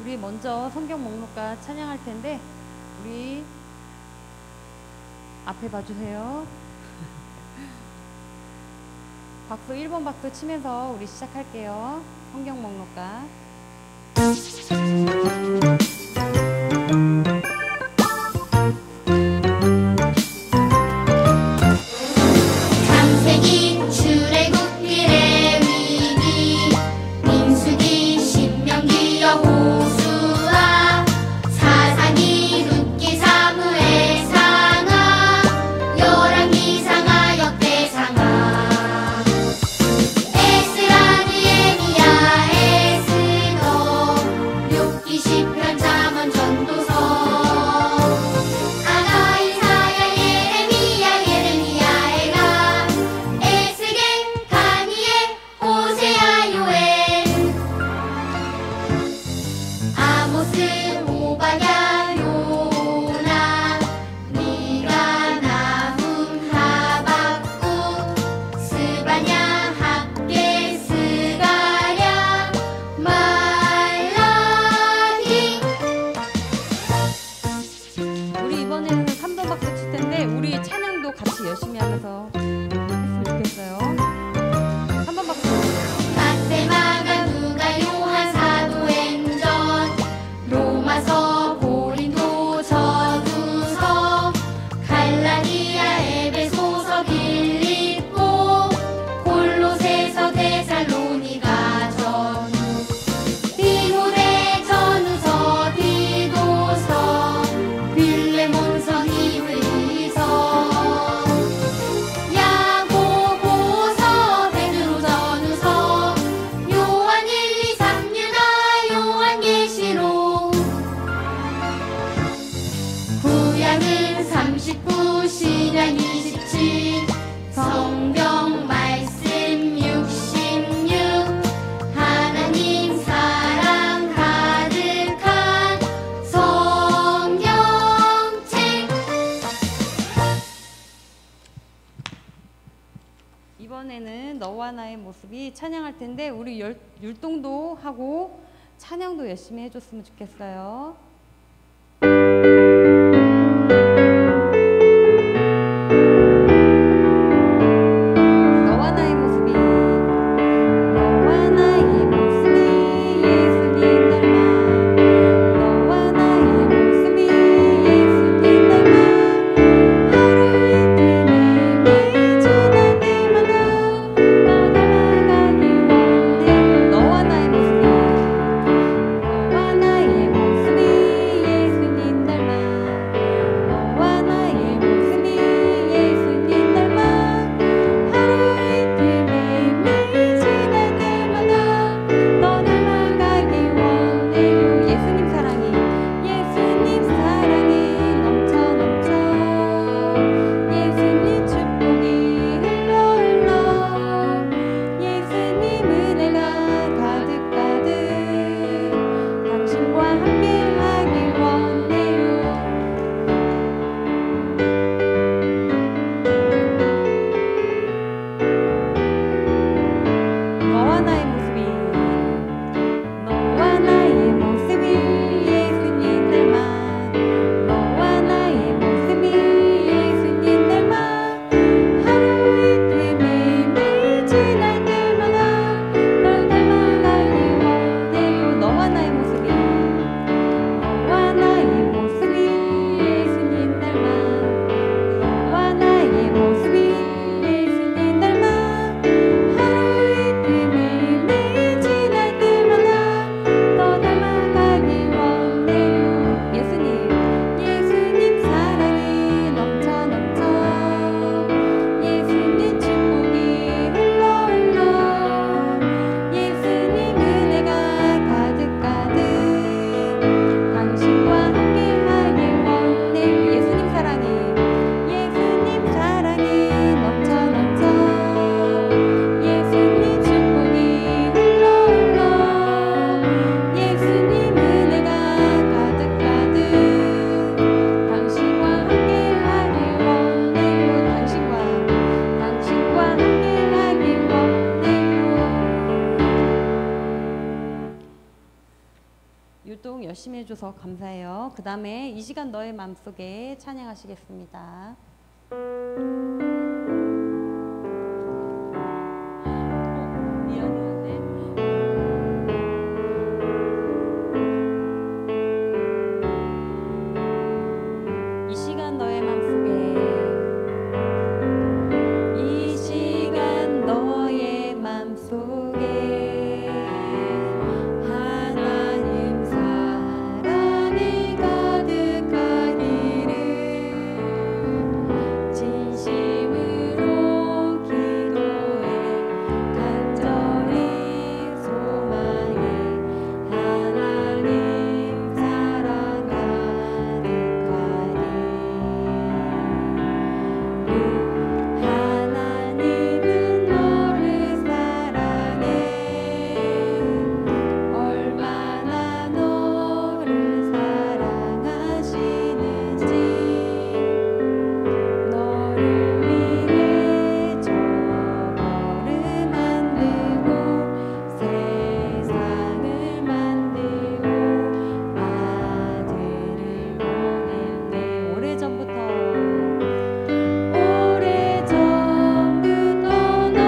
우리 먼저 성경 목록과 찬양할 텐데 우리 앞에 봐주세요. 박수 1번 박수 치면서 우리 시작할게요. 성경 목록과 열심히 하면서 했으면 좋겠어요. 한 번 박수. 마테마가 누가 요한 사도행전 로마서 고린도 전후서 갈라디아 에베소서 빌립보 골로새서 데살로니가 전후 디모데 전후서 디도서 빌레몬서 히브리서 신약 27 성경 말씀 66 하나님 사랑 가득한 성경책. 이번에는 너와 나의 모습이 찬양할 텐데 우리 율동도 하고 찬양도 열심히 해줬으면 좋겠어요. 너와 나의 모습이 열심히 해줘서 감사해요. 그 다음에 이 시간 너의 맘속에 찬양하시겠습니다. 이 시간 너의 맘속에 이 시간 너의 맘속에 하나님 사랑이 가득하기를 진심으로 기도해 간절히 소망해 하나님 사랑 가득하니 하나님은 너를 사랑해 얼마나 너를 사랑하시는지 너를 위해 저거를 만들고 세상을 만들고 아들을 보냈네. 오래전부터 널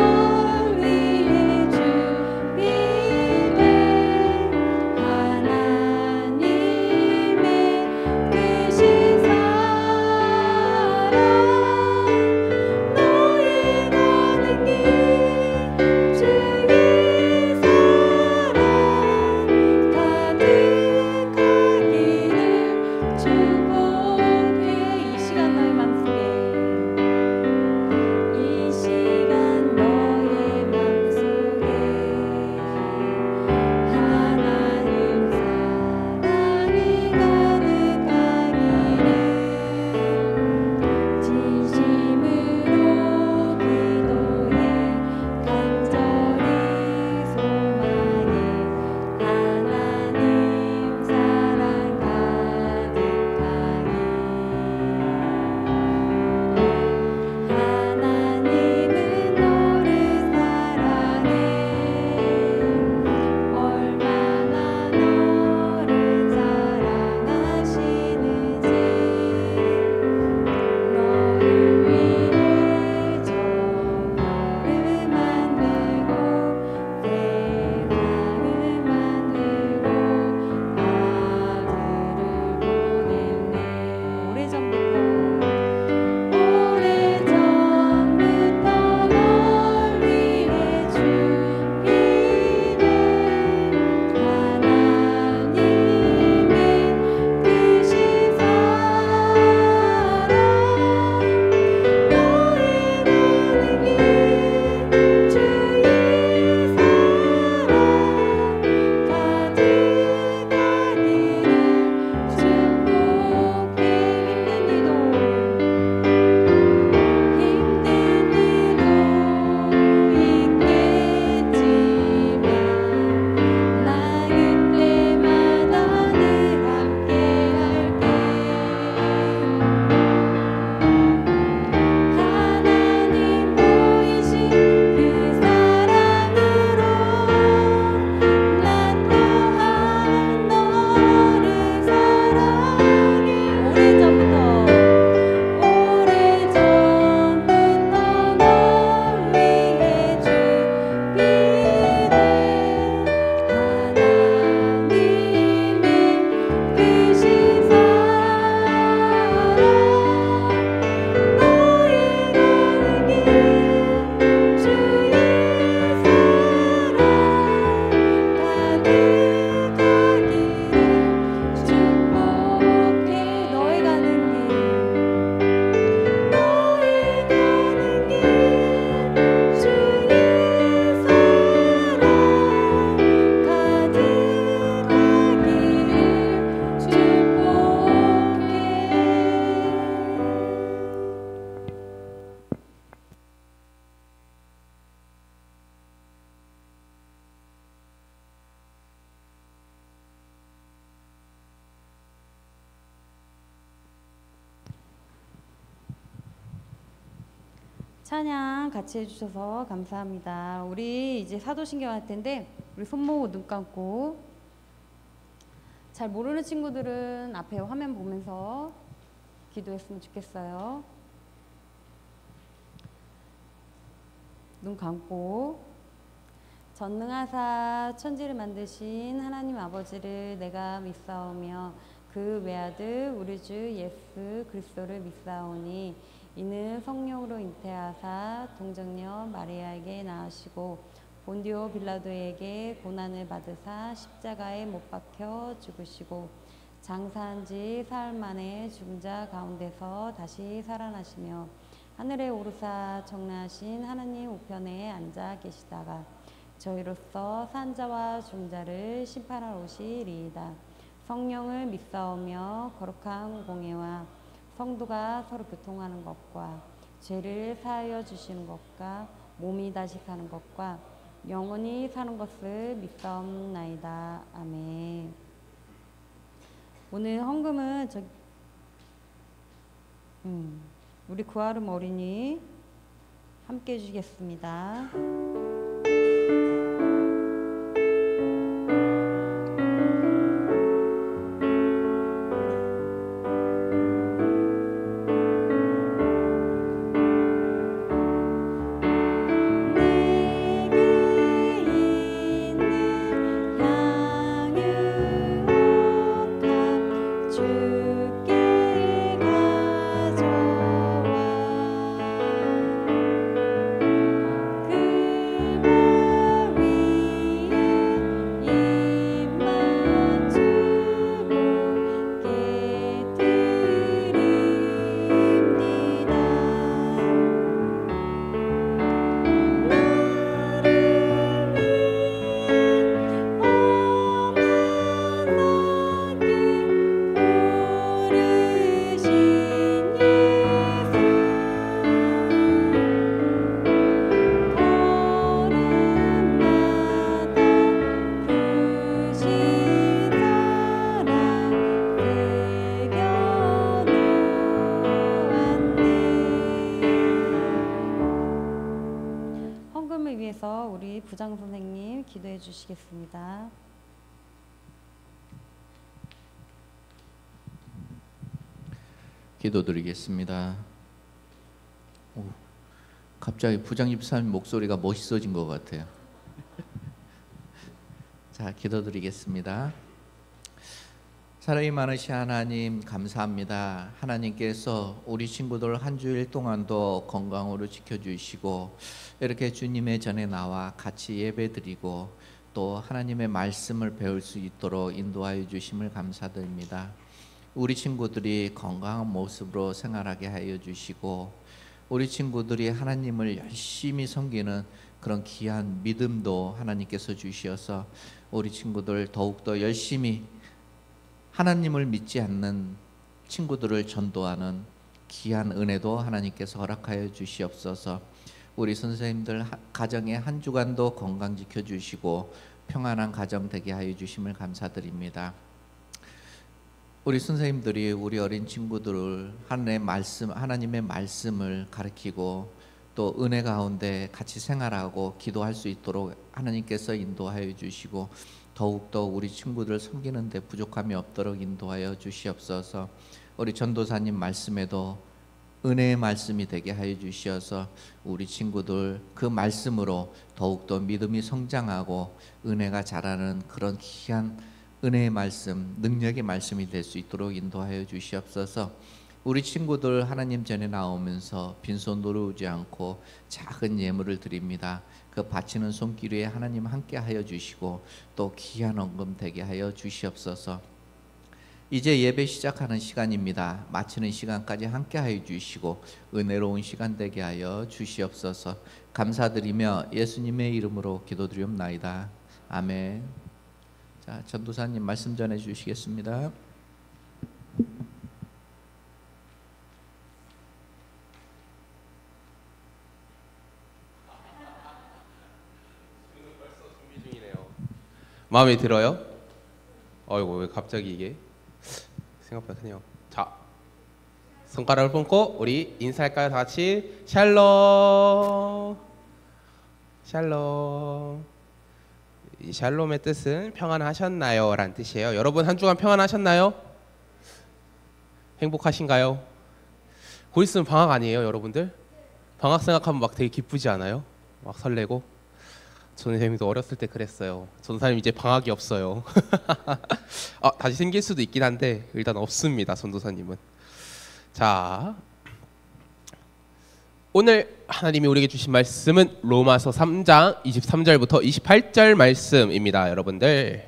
위해 준비된 하나님의 크신 사랑 너의 가는 길 주의 사랑 가득하기를 축복해. 이 시간 너의 맘속에 이 시간 너의 맘속에 하나님 사랑이 가득하기를 진심으로 기도해 간절히 소망해 하나님 사랑 가득하니 하나님은 너를 사랑해 얼마나 너를 사랑하시는지 너를 위해 저거를 만들고 세상을 만들고 아들을 보냈네. 오래전부터 널 위해 준비된 하나님의 크신 사랑 너의 가는 길 주의 사랑 가득하기를 축복해. 힘든 일도 있겠지만 나 그때마다 늘 함께 할게 하나님 보이신 그 사랑으로 난 또한 너를 사랑해. 오래전부터 널 위해 준비된 하나님의 크신 사랑 너의 가는 길 주의 사랑 가득하기를 축복해. 너의 가는 길 너의 가는 길 주의 사랑 가득하기를 축복해. 찬양 같이 해주셔서 감사합니다. 우리 이제 사도신경 할 텐데 우리 손 모으고 눈 감고 잘 모르는 친구들은 앞에 화면 보면서 기도했으면 좋겠어요. 눈 감고 전능하사 천지를 만드신 하나님 아버지를 내가 믿사오며 그 외아들 우리 주 예수 그리스도를 믿사오니 이는 성령으로 잉태하사 동정녀 마리아에게 낳으시고 본디오 빌라도에게 고난을 받으사 십자가에 못 박혀 죽으시고 장사한 지 사흘 만에 죽은 자 가운데서 다시 살아나시며 하늘에 오르사 정나신 하나님 우편에 앉아 계시다가 저희로서 산자와 중자를 심판하러 오시리이다. 성령을 믿사오며 거룩한 공예와 성도가 서로 교통하는 것과 죄를 사하여 주시는 것과 몸이 다시 사는 것과 영원히 사는 것을 믿사옵나이다. 아멘. 오늘 헌금은 우리 구하름 어린이 함께 해주시겠습니다. 우리 부장 선생님 기도해 주시겠습니다. 기도드리겠습니다. 갑자기 부장 집사님 목소리가 멋있어진 것 같아요. 자, 기도드리겠습니다. 사랑이 많으신 하나님 감사합니다. 하나님께서 우리 친구들 한 주일 동안도 건강으로 지켜주시고 이렇게 주님의 전에 나와 같이 예배드리고 또 하나님의 말씀을 배울 수 있도록 인도하여 주심을 감사드립니다. 우리 친구들이 건강한 모습으로 생활하게 하여 주시고 우리 친구들이 하나님을 열심히 섬기는 그런 귀한 믿음도 하나님께서 주시어서 우리 친구들 더욱더 열심히 하나님을 믿지 않는 친구들을 전도하는 귀한 은혜도 하나님께서 허락하여 주시옵소서. 우리 선생님들 가정의 한 주간도 건강 지켜주시고 평안한 가정 되게 하여 주심을 감사드립니다. 우리 선생님들이 우리 어린 친구들을 하나님의 말씀을 가르치고 또 은혜 가운데 같이 생활하고 기도할 수 있도록 하나님께서 인도하여 주시고 더욱더 우리 친구들 섬기는 데 부족함이 없도록 인도하여 주시옵소서. 우리 전도사님 말씀에도 은혜의 말씀이 되게 하여 주시어서 우리 친구들 그 말씀으로 더욱더 믿음이 성장하고 은혜가 자라는 그런 귀한 은혜의 말씀, 능력의 말씀이 될 수 있도록 인도하여 주시옵소서. 우리 친구들 하나님 전에 나오면서 빈손으로 오지 않고 작은 예물을 드립니다. 그 바치는 손길 위에 하나님 함께 하여 주시고 또 귀한 헌금 되게 하여 주시옵소서. 이제 예배 시작하는 시간입니다. 마치는 시간까지 함께 하여 주시고 은혜로운 시간 되게 하여 주시옵소서. 감사드리며 예수님의 이름으로 기도드리옵나이다. 아멘. 자, 전도사님 말씀 전해 주시겠습니다. 마음에 들어요? 어이구, 왜 갑자기 이게 생각보다 크네요. 자, 손가락을 뻗고 우리 인사할까요? 다 같이 샬롬 샬롬. 이 샬롬의 뜻은 평안하셨나요? 라는 뜻이에요. 여러분 한 주간 평안하셨나요? 행복하신가요? 곧 있으면 방학 아니에요, 여러분들? 방학 생각하면 막 되게 기쁘지 않아요? 막 설레고. 전우사님도 어렸을 때 그랬어요. 전도사님 이제 방학이 없어요. 다시 생길 수도 있긴 한데 일단 없습니다, 전도사님은. 자, 오늘 하나님이 우리에게 주신 말씀은 로마서 3장 23절부터 28절 말씀입니다, 여러분들.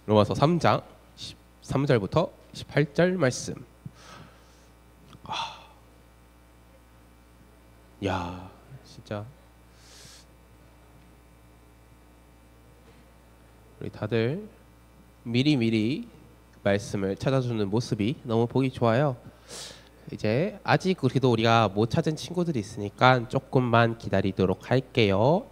로마서 3장 23절부터 28절 말씀. 야, 진짜 우리 다들 미리미리 말씀을 찾아주는 모습이 너무 보기 좋아요. 이제 아직 그래도 우리가 못 찾은 친구들이 있으니까 조금만 기다리도록 할게요.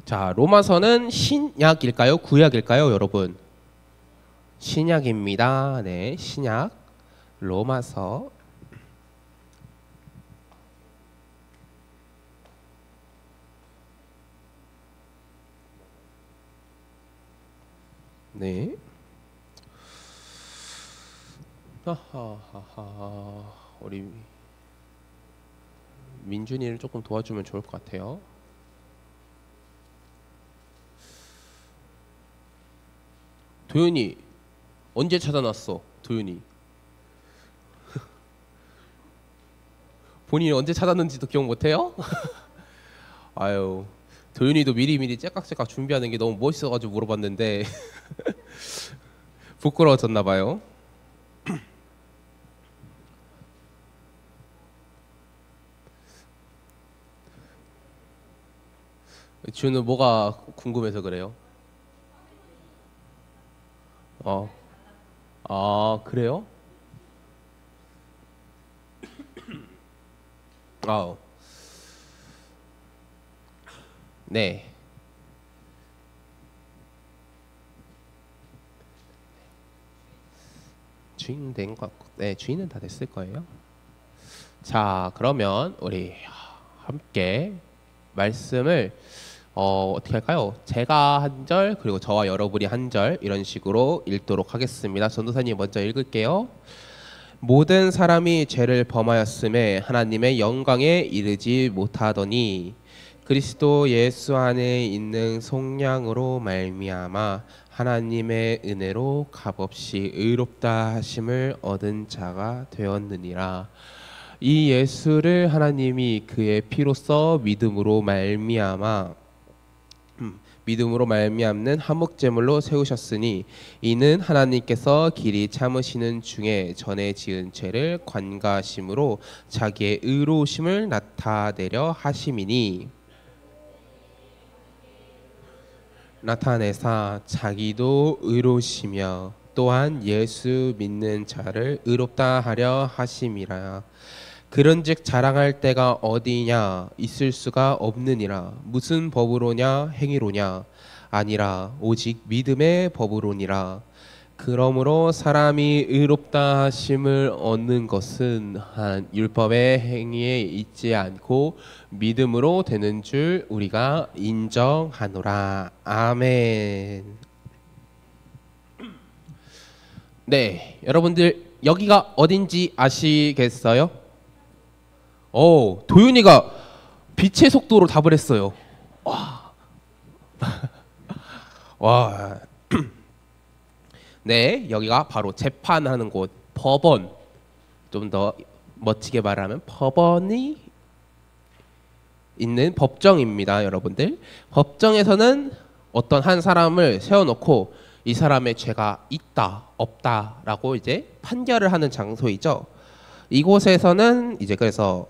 자, 로마서는 신약일까요? 구약일까요, 여러분? 신약입니다. 네, 신약 로마서. 네. 우리 민준이를 조금 도와주면 좋을 것 같아요. 도윤이 언제 찾아놨어? 도윤이 본인이 언제 찾았는지도 기억 못해요? 아유, 도윤이도 미리미리 째깍째깍 준비하는 게 너무 멋있어가지고 물어봤는데 부끄러워졌나봐요. 지우는 뭐가 궁금해서 그래요? 그래요? 네. 주인 된 것 같고, 네, 주인은 다 됐을 거예요. 자, 그러면 우리 함께 말씀을 어떻게 할까요? 제가 한 절, 그리고 저와 여러분이 한 절, 이런 식으로 읽도록 하겠습니다. 전도사님 먼저 읽을게요. 모든 사람이 죄를 범하였음에 하나님의 영광에 이르지 못하더니 그리스도 예수 안에 있는 속량으로 말미암아 하나님의 은혜로 값없이 의롭다 하심을 얻은 자가 되었느니라. 이 예수를 하나님이 그의 피로써 믿음으로 말미암는 화목제물로 세우셨으니 이는 하나님께서 길이 참으시는 중에 전에 지은 죄를 관가하심으로 자기의 의로우심을 나타내려 하심이니 나타내사 자기도 의로우시며 또한 예수 믿는 자를 의롭다 하려 하심이라. 그런즉 자랑할 때가 어디냐 있을 수가 없느니라. 무슨 법으로냐 행위로냐 아니라 오직 믿음의 법으로니라. 그러므로 사람이 의롭다 하심을 얻는 것은 한 율법의 행위에 있지 않고 믿음으로 되는 줄 우리가 인정하노라. 아멘. 네, 여러분들 여기가 어딘지 아시겠어요? 도윤이가 빛의 속도로 답을 했어요. 와. 네, 여기가 바로 재판하는 곳, 법원. 좀 더 멋지게 말하면 법원이 있는 법정입니다, 여러분들. 법정에서는 어떤 한 사람을 세워놓고 이 사람의 죄가 있다, 없다라고 이제 판결을 하는 장소이죠. 이곳에서는 이제 그래서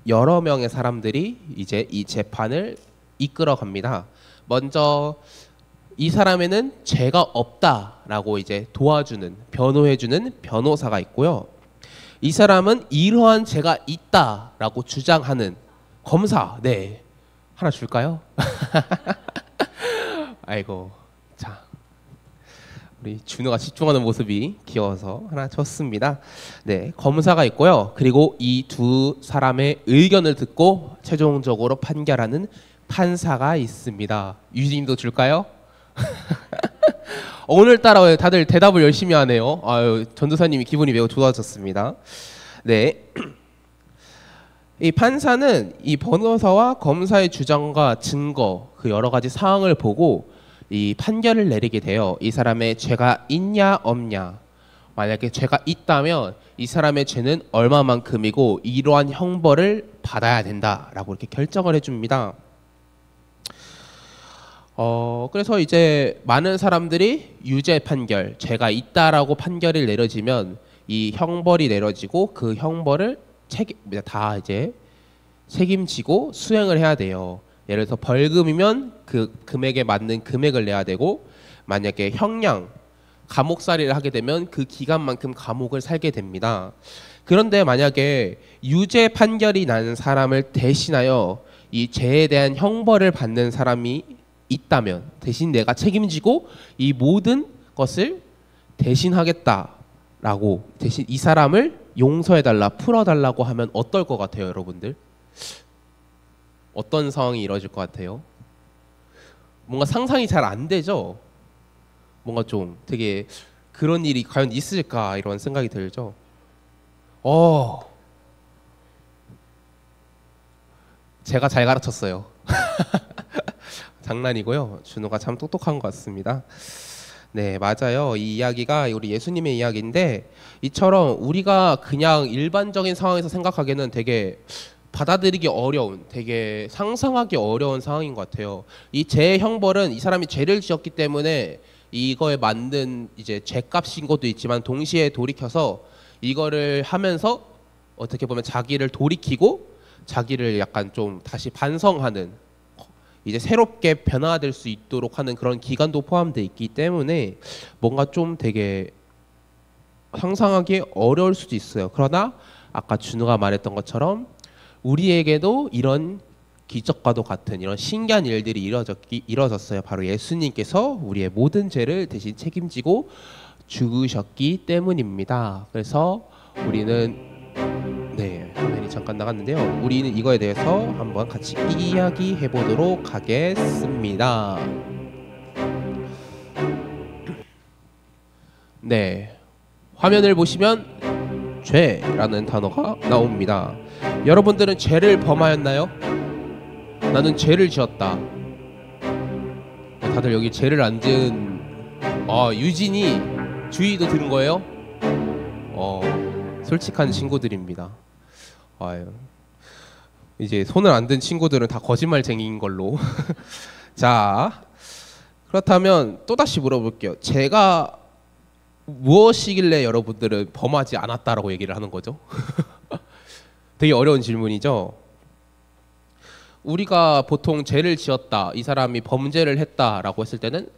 여러 명의 사람들이 이제 이 재판을 이끌어 갑니다. 먼저 이 사람에는 죄가 없다라고 이제 도와주는, 변호해주는 변호사가 있고요. 이 사람은 이러한 죄가 있다라고 주장하는 검사. 네, 하나 줄까요? 아이고, 자, 우리 준우가 집중하는 모습이 귀여워서 하나 쳤습니다. 네, 검사가 있고요. 그리고 이 두 사람의 의견을 듣고 최종적으로 판결하는 판사가 있습니다. 유진님도 줄까요? 오늘따라 다들 대답을 열심히 하네요. 아유, 전도사님이 기분이 매우 좋아졌습니다. 네, 이 판사는 이 변호사와 검사의 주장과 증거 그 여러 가지 사항을 보고 이 판결을 내리게 돼요. 이 사람의 죄가 있냐 없냐. 만약에 죄가 있다면 이 사람의 죄는 얼마만큼이고 이러한 형벌을 받아야 된다라고 이렇게 결정을 해줍니다. 그래서 이제 많은 사람들이 유죄 판결, 죄가 있다라고 판결이 내려지면 이 형벌이 내려지고 그 형벌을 다 이제 책임지고 수행을 해야 돼요. 예를 들어서 벌금이면 그 금액에 맞는 금액을 내야 되고, 만약에 형량, 감옥살이를 하게 되면 그 기간만큼 감옥을 살게 됩니다. 그런데 만약에 유죄 판결이 난 사람을 대신하여 이 죄에 대한 형벌을 받는 사람이 있다면 대신 내가 책임지고 이 모든 것을 대신하겠다라고, 대신 이 사람을 용서해달라, 풀어달라고 하면 어떨 것 같아요, 여러분들? 어떤 상황이 이루어질 것 같아요? 뭔가 상상이 잘 안 되죠? 뭔가 좀 되게 그런 일이 과연 있을까 이런 생각이 들죠? 제가 잘 가르쳤어요. 장난이고요. 준호가 참 똑똑한 것 같습니다. 네, 맞아요. 이 이야기가 우리 예수님의 이야기인데, 이처럼 우리가 그냥 일반적인 상황에서 생각하기에는 되게 받아들이기 어려운, 되게 상상하기 어려운 상황인 것 같아요. 이 죄의 형벌은 이 사람이 죄를 지었기 때문에 이거에 맞는 이제 죄값인 것도 있지만, 동시에 돌이켜서 이거를 하면서 어떻게 보면 자기를 돌이키고 자기를 약간 좀 다시 반성하는, 이제 새롭게 변화될 수 있도록 하는 그런 기간도 포함되어 있기 때문에 뭔가 좀 되게 상상하기 어려울 수도 있어요. 그러나 아까 준우가 말했던 것처럼 우리에게도 이런 기적과도 같은 이런 신기한 일들이 이루어졌어요. 바로 예수님께서 우리의 모든 죄를 대신 책임지고 죽으셨기 때문입니다. 그래서 우리는, 네, 화면이 잠깐 나갔는데요. 우리는 이거에 대해서 한번 같이 이야기해 보도록 하겠습니다. 네, 화면을 보시면 죄라는 단어가 나옵니다. 여러분들은 죄를 범하였나요? 나는 죄를 지었다. 다들 여기 죄를 안 지은 유진이 주의도 들은 거예요? 솔직한 친구들입니다. 이제 손을 안 든 친구들은 다 거짓말쟁이인 걸로. 자, 그렇다면 또다시 물어볼게요. 제가 무엇이길래 여러분들은 범하지 않았다라고 얘기를 하는 거죠? 되게 어려운 질문이죠. 우리가 보통 죄를 지었다, 이 사람이 범죄를 했다라고 했을 때는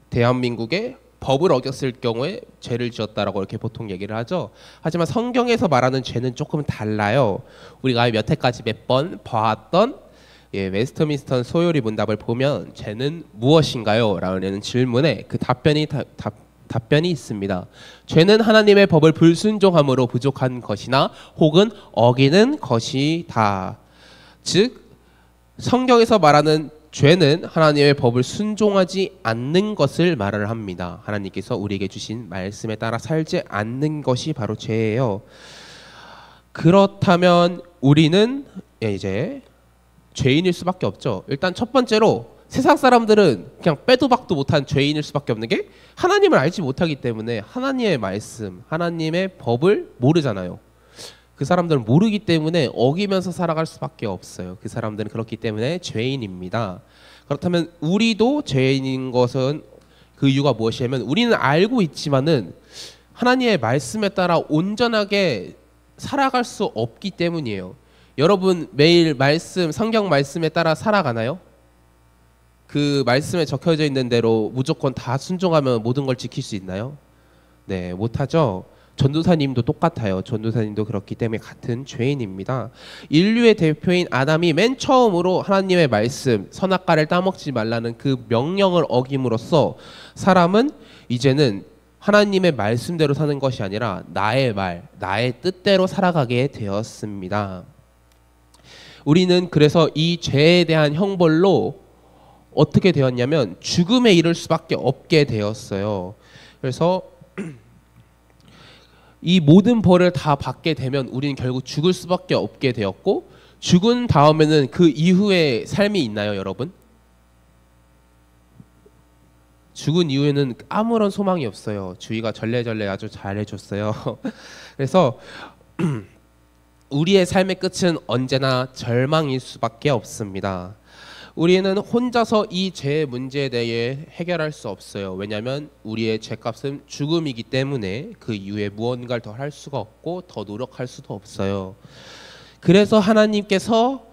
대한민국의 법을 어겼을 경우에 죄를 지었다라고 이렇게 보통 얘기를 하죠. 하지만 성경에서 말하는 죄는 조금 달라요. 우리가 몇 회까지 몇 번 봐왔던 웨스트민스터 소요리 문답을 보면 죄는 무엇인가요? 라는 질문에 그 답변이 있습니다. 죄는 하나님의 법을 불순종함으로 부족한 것이나 혹은 어기는 것이다. 즉 성경에서 말하는 죄는 하나님의 법을 순종하지 않는 것을 말을 합니다. 하나님께서 우리에게 주신 말씀에 따라 살지 않는 것이 바로 죄예요. 그렇다면 우리는 이제 죄인일 수밖에 없죠. 일단 첫 번째로 세상 사람들은 그냥 빼도 박도 못한 죄인일 수밖에 없는 게, 하나님을 알지 못하기 때문에 하나님의 말씀, 하나님의 법을 모르잖아요. 그 사람들은 모르기 때문에 어기면서 살아갈 수밖에 없어요. 그 사람들은 그렇기 때문에 죄인입니다. 그렇다면 우리도 죄인인 것은 그 이유가 무엇이냐면, 우리는 알고 있지만은 하나님의 말씀에 따라 온전하게 살아갈 수 없기 때문이에요. 여러분 매일 말씀, 성경 말씀에 따라 살아가나요? 그 말씀에 적혀져 있는 대로 무조건 다 순종하면 모든 걸 지킬 수 있나요? 네, 못하죠. 전도사님도 똑같아요. 전도사님도 그렇기 때문에 같은 죄인입니다. 인류의 대표인 아담이 맨 처음으로 하나님의 말씀 선악과를 따먹지 말라는 그 명령을 어김으로써 사람은 이제는 하나님의 말씀대로 사는 것이 아니라 나의 말, 나의 뜻대로 살아가게 되었습니다. 우리는 그래서 이 죄에 대한 형벌로 어떻게 되었냐면 죽음에 이를 수밖에 없게 되었어요. 그래서 이 모든 벌을 다 받게 되면 우리는 결국 죽을 수밖에 없게 되었고, 죽은 다음에는 그 이후에 삶이 있나요, 여러분? 죽은 이후에는 아무런 소망이 없어요. 주위가 절레절레 아주 잘해줬어요. 그래서 우리의 삶의 끝은 언제나 절망일 수밖에 없습니다. 우리는 혼자서 이 죄의 문제에 대해 해결할 수 없어요. 왜냐하면 우리의 죄값은 죽음이기 때문에 그 이후에 무언가를 더 할 수가 없고 더 노력할 수도 없어요. 그래서 하나님께서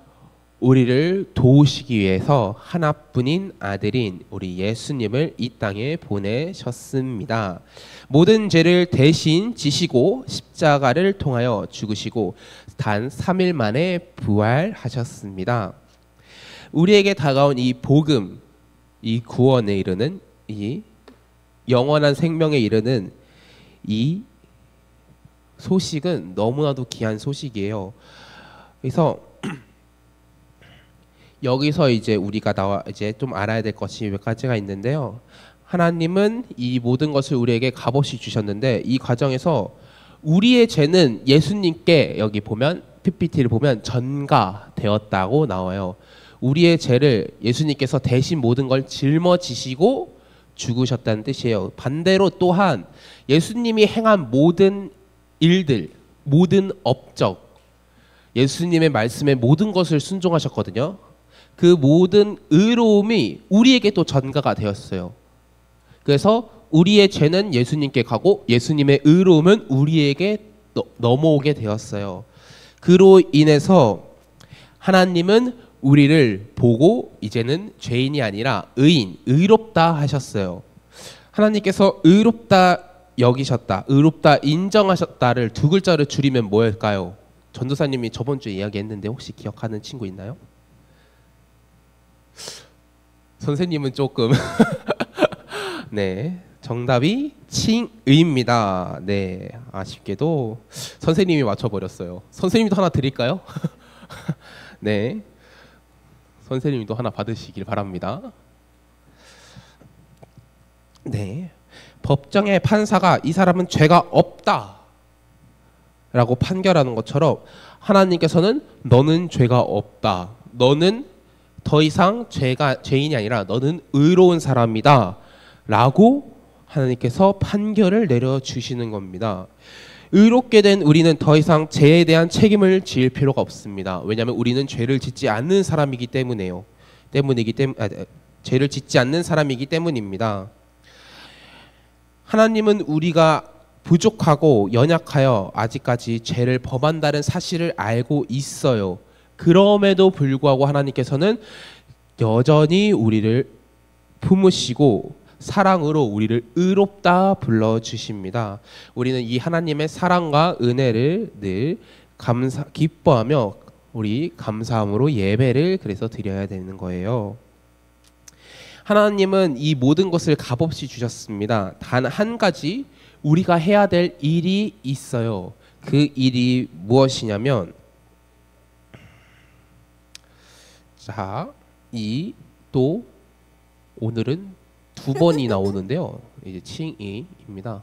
우리를 도우시기 위해서 하나뿐인 아들인 우리 예수님을 이 땅에 보내셨습니다. 모든 죄를 대신 지시고 십자가를 통하여 죽으시고 단 3일 만에 부활하셨습니다. 우리에게 다가온 이 복음, 이 구원에 이르는 이 영원한 생명에 이르는 이 소식은 너무나도 귀한 소식이에요. 그래서 여기서 이제 우리가 이제 좀 알아야 될 것이 몇 가지가 있는데요. 하나님은 이 모든 것을 우리에게 값없이 주셨는데 이 과정에서 우리의 죄는 예수님께 여기 보면 PPT를 보면 전가되었다고 나와요. 우리의 죄를 예수님께서 대신 모든 걸 짊어지시고 죽으셨다는 뜻이에요. 반대로 또한 예수님이 행한 모든 일들, 모든 업적, 예수님의 말씀에 모든 것을 순종하셨거든요. 그 모든 의로움이 우리에게 또 전가가 되었어요. 그래서 우리의 죄는 예수님께 가고 예수님의 의로움은 우리에게 넘어오게 되었어요. 그로 인해서 하나님은 우리를 보고 이제는 죄인이 아니라 의롭다 하셨어요. 하나님께서 의롭다 여기셨다, 의롭다 인정하셨다를 두 글자를 줄이면 뭐일까요? 전도사님이 저번 주에 이야기했는데 혹시 기억하는 친구 있나요? 선생님은 조금 네, 정답이 칭의입니다. 네, 아쉽게도 선생님이 맞춰버렸어요. 선생님도 하나 드릴까요? 네, 선생님도 하나 받으시길 바랍니다. 네, 법정의 판사가 이 사람은 죄가 없다 라고 판결하는 것처럼 하나님께서는 너는 죄가 없다, 너는 더 이상 죄인이 아니라 너는 의로운 사람이다 라고 하나님께서 판결을 내려주시는 겁니다. 의롭게 된 우리는 더 이상 죄에 대한 책임을 지을 필요가 없습니다. 왜냐하면 우리는 죄를 짓지 않는 사람이기 때문이에요. 죄를 짓지 않는 사람이기 때문입니다. 하나님은 우리가 부족하고 연약하여 아직까지 죄를 범한다는 사실을 알고 있어요. 그럼에도 불구하고 하나님께서는 여전히 우리를 품으시고 사랑으로 우리를 의롭다 불러주십니다. 우리는 이 하나님의 사랑과 은혜를 늘 기뻐하며 우리 감사함으로 예배를 그래서 드려야 되는 거예요. 하나님은 이 모든 것을 값없이 주셨습니다. 단 한 가지 우리가 해야 될 일이 있어요. 그 일이 무엇이냐면, 자, 또 오늘은 두 번이 나오는데요. 이제 칭의입니다.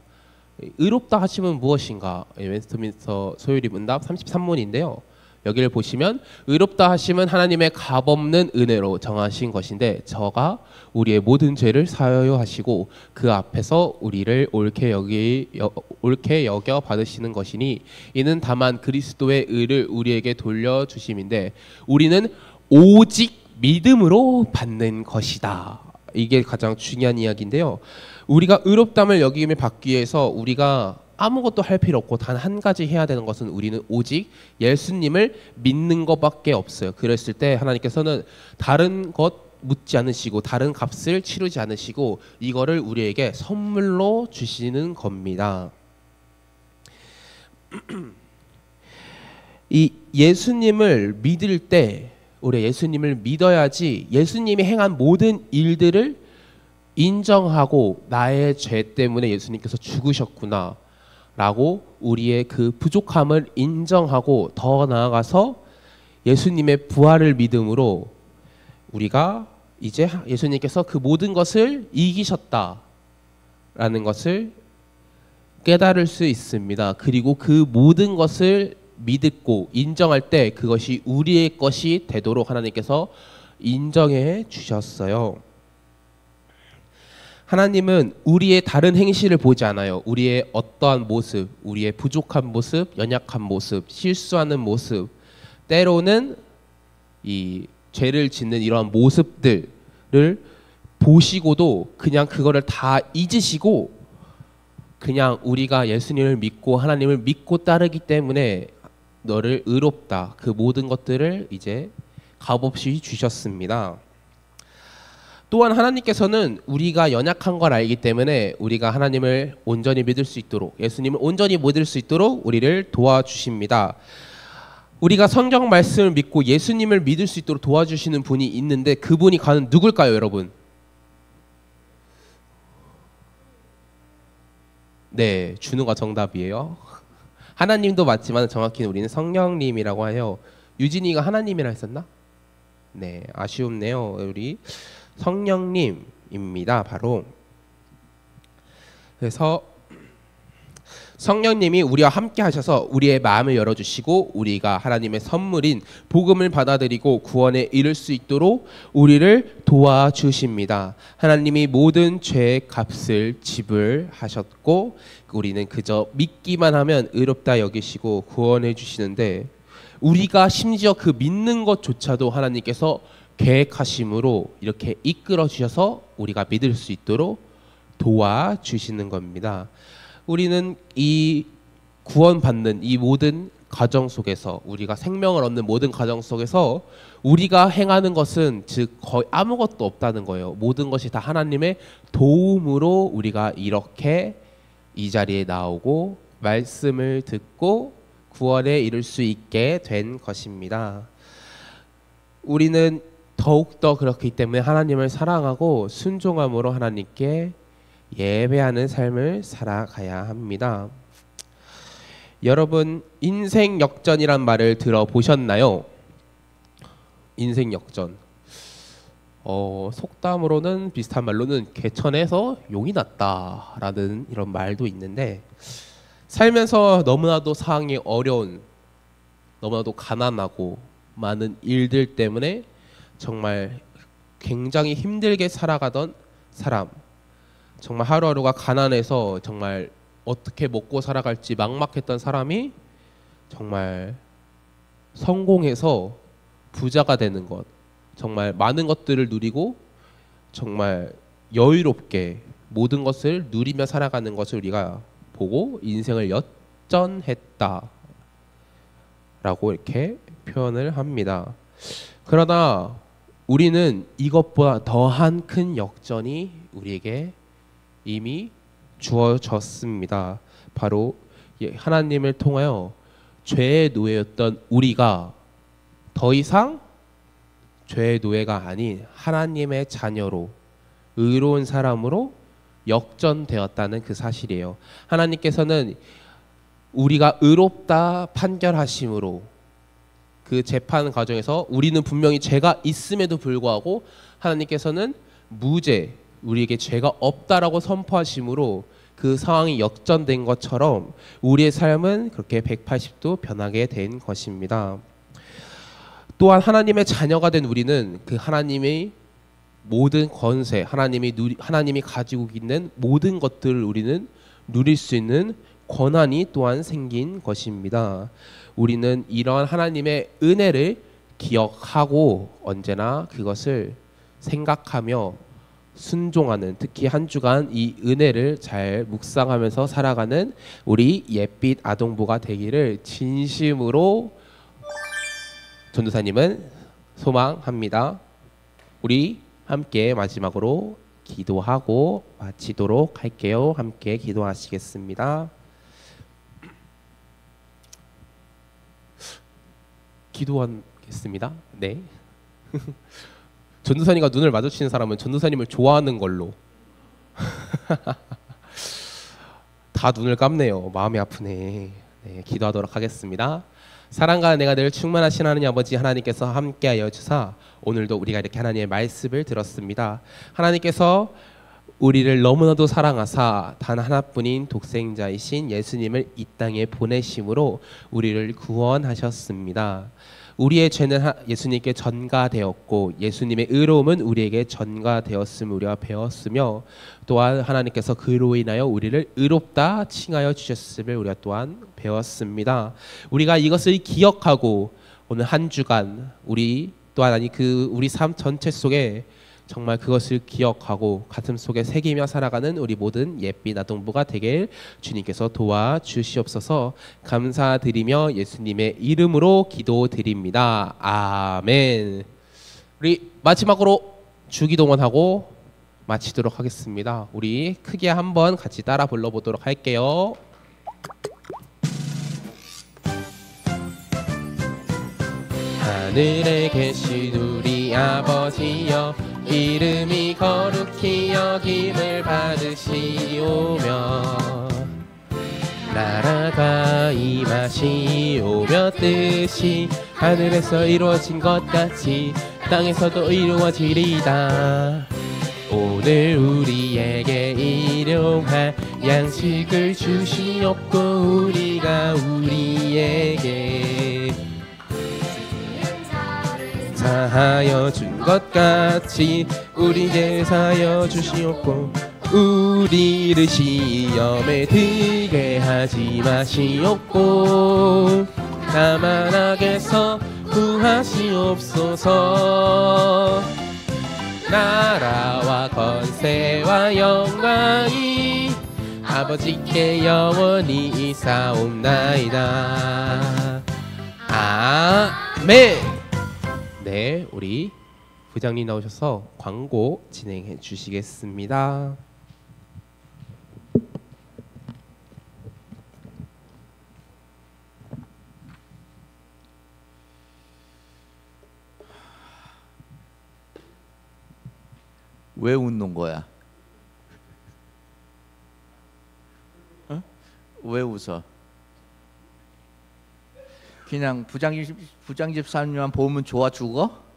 의롭다 하심은 무엇인가? 웨스트민스터 소요리 문답 33문인데요. 여기를 보시면 의롭다 하심은 하나님의 값없는 은혜로 정하신 것인데 저가 우리의 모든 죄를 사하여 하시고 그 앞에서 우리를 옳게 여겨 받으시는 것이니 이는 다만 그리스도의 의를 우리에게 돌려주심인데 우리는 오직 믿음으로 받는 것이다. 이게 가장 중요한 이야기인데요. 우리가 의롭담을 여김을 받기 위해서 우리가 아무것도 할 필요 없고 단 한 가지 해야 되는 것은 우리는 오직 예수님을 믿는 것밖에 없어요. 그랬을 때 하나님께서는 다른 것 묻지 않으시고 다른 값을 치르지 않으시고 이거를 우리에게 선물로 주시는 겁니다. 이 예수님을 믿을 때 우리 예수님을 믿어야지 예수님이 행한 모든 일들을 인정하고 나의 죄 때문에 예수님께서 죽으셨구나 라고 우리의 그 부족함을 인정하고 더 나아가서 예수님의 부활을 믿음으로 우리가 이제 예수님께서 그 모든 것을 이기셨다라는 것을 깨달을 수 있습니다. 그리고 그 모든 것을 믿고 인정할 때 그것이 우리의 것이 되도록 하나님께서 인정해 주셨어요. 하나님은 우리의 다른 행실을 보지 않아요. 우리의 어떠한 모습, 우리의 부족한 모습, 연약한 모습, 실수하는 모습, 때로는 이 죄를 짓는 이러한 모습들을 보시고도 그냥 그거를 다 잊으시고 그냥 우리가 예수님을 믿고 하나님을 믿고 따르기 때문에 너를 의롭다. 그 모든 것들을 이제 값없이 주셨습니다. 또한 하나님께서는 우리가 연약한 걸 알기 때문에 우리가 하나님을 온전히 믿을 수 있도록 예수님을 온전히 믿을 수 있도록 우리를 도와주십니다. 우리가 성경 말씀을 믿고 예수님을 믿을 수 있도록 도와주시는 분이 있는데 그분이 과연 누굴까요, 여러분? 네, 준우가 정답이에요. 하나님도 맞지만 정확히 우리는 성령님이라고 해요. 유진이가 하나님이라 했었나? 네, 아쉬웠네요. 우리 성령님입니다. 바로. 그래서 성령님이 우리와 함께 하셔서 우리의 마음을 열어주시고 우리가 하나님의 선물인 복음을 받아들이고 구원에 이를 수 있도록 우리를 도와주십니다. 하나님이 모든 죄의 값을 지불하셨고 우리는 그저 믿기만 하면 의롭다 여기시고 구원해 주시는데 우리가 심지어 그 믿는 것조차도 하나님께서 계획하심으로 이렇게 이끌어 주셔서 우리가 믿을 수 있도록 도와주시는 겁니다. 우리는 이 구원받는 이 모든 과정 속에서 우리가 생명을 얻는 모든 과정 속에서 우리가 행하는 것은 즉 거의 아무것도 없다는 거예요. 모든 것이 다 하나님의 도움으로 우리가 이렇게 이 자리에 나오고 말씀을 듣고 구원에 이를 수 있게 된 것입니다. 우리는 더욱더 그렇기 때문에 하나님을 사랑하고 순종함으로 하나님께 예배하는 삶을 살아가야 합니다. 여러분 인생 역전이란 말을 들어보셨나요? 인생 역전. 속담으로는 비슷한 말로는 개천에서 용이 났다라는 이런 말도 있는데 살면서 너무나도 상황이 어려운 너무나도 가난하고 많은 일들 때문에 정말 굉장히 힘들게 살아가던 사람 정말 하루하루가 가난해서 정말 어떻게 먹고 살아갈지 막막했던 사람이 정말 성공해서 부자가 되는 것 정말 많은 것들을 누리고 정말 여유롭게 모든 것을 누리며 살아가는 것을 우리가 보고 인생을 역전했다 라고 이렇게 표현을 합니다. 그러나 우리는 이것보다 더한 큰 역전이 우리에게 이미 주어졌습니다. 바로 하나님을 통하여 죄의 노예였던 우리가 더 이상 죄의 노예가 아닌 하나님의 자녀로 의로운 사람으로 역전되었다는 그 사실이에요. 하나님께서는 우리가 의롭다 판결하심으로 그 재판 과정에서 우리는 분명히 죄가 있음에도 불구하고 하나님께서는 무죄, 우리에게 죄가 없다라고 선포하심으로 그 상황이 역전된 것처럼 우리의 삶은 그렇게 180도 변하게 된 것입니다. 또한 하나님의 자녀가 된 우리는 그 하나님의 모든 권세, 하나님이 가지고 있는 모든 것들을 우리는 누릴 수 있는 권한이 또한 생긴 것입니다. 우리는 이러한 하나님의 은혜를 기억하고 언제나 그것을 생각하며 순종하는 특히 한 주간 이 은혜를 잘 묵상하면서 살아가는 우리 옛빛 아동부가 되기를 진심으로 전도사님은 소망합니다. 우리 함께 마지막으로 기도하고 마치도록 할게요. 함께 기도하시겠습니다. 기도하겠습니다. 네. 전도사님과 눈을 마주치는 사람은 전도사님을 좋아하는 걸로. 다 눈을 감네요. 마음이 아프네. 네, 기도하도록 하겠습니다. 사랑과 내가 늘 충만하신 하나님 아버지, 하나님께서 함께하여 주사 오늘도 우리가 이렇게 하나님의 말씀을 들었습니다. 하나님께서 우리를 너무나도 사랑하사 단 하나뿐인 독생자이신 예수님을 이 땅에 보내심으로 우리를 구원하셨습니다. 우리의 죄는 예수님께 전가되었고 예수님의 의로움은 우리에게 전가되었음을 우리가 배웠으며, 또한 하나님께서 그로 인하여 우리를 의롭다 칭하여 주셨음을 우리가 또한 배웠습니다. 우리가 이것을 기억하고 오늘 한 주간 우리 또한 우리 삶 전체 속에 정말 그것을 기억하고 가슴 속에 새기며 살아가는 우리 모든 예비 아동부가 되길 주님께서 도와주시옵소서. 감사드리며 예수님의 이름으로 기도드립니다. 아멘. 우리 마지막으로 주기도문하고 마치도록 하겠습니다. 우리 크게 한번 같이 따라 불러보도록 할게요. 하늘에 계신 우리 아버지여, 이름이 거룩히 여김을 받으시오며, 나라가 임하시오며, 뜻이 하늘에서 이루어진 것 같이 땅에서도 이루어지리이다. 오늘 우리에게 일용할 양식을 주시옵고, 우리가 우리에게 사하여 준 것 같이 우리에게 사하여 주시옵고, 우리를 시험에 들게 하지 마시옵고, 다만 악에서 구하시옵소서. 나라와 권세와 영광이 아버지께 영원히 있사옵나이다. 아멘. 네, 우리 부장님 나오셔서 광고 진행해 주시겠습니다. 왜 웃는 거야? 어? 왜 웃어? 그냥 부장집사님만 보면 좋아 죽어?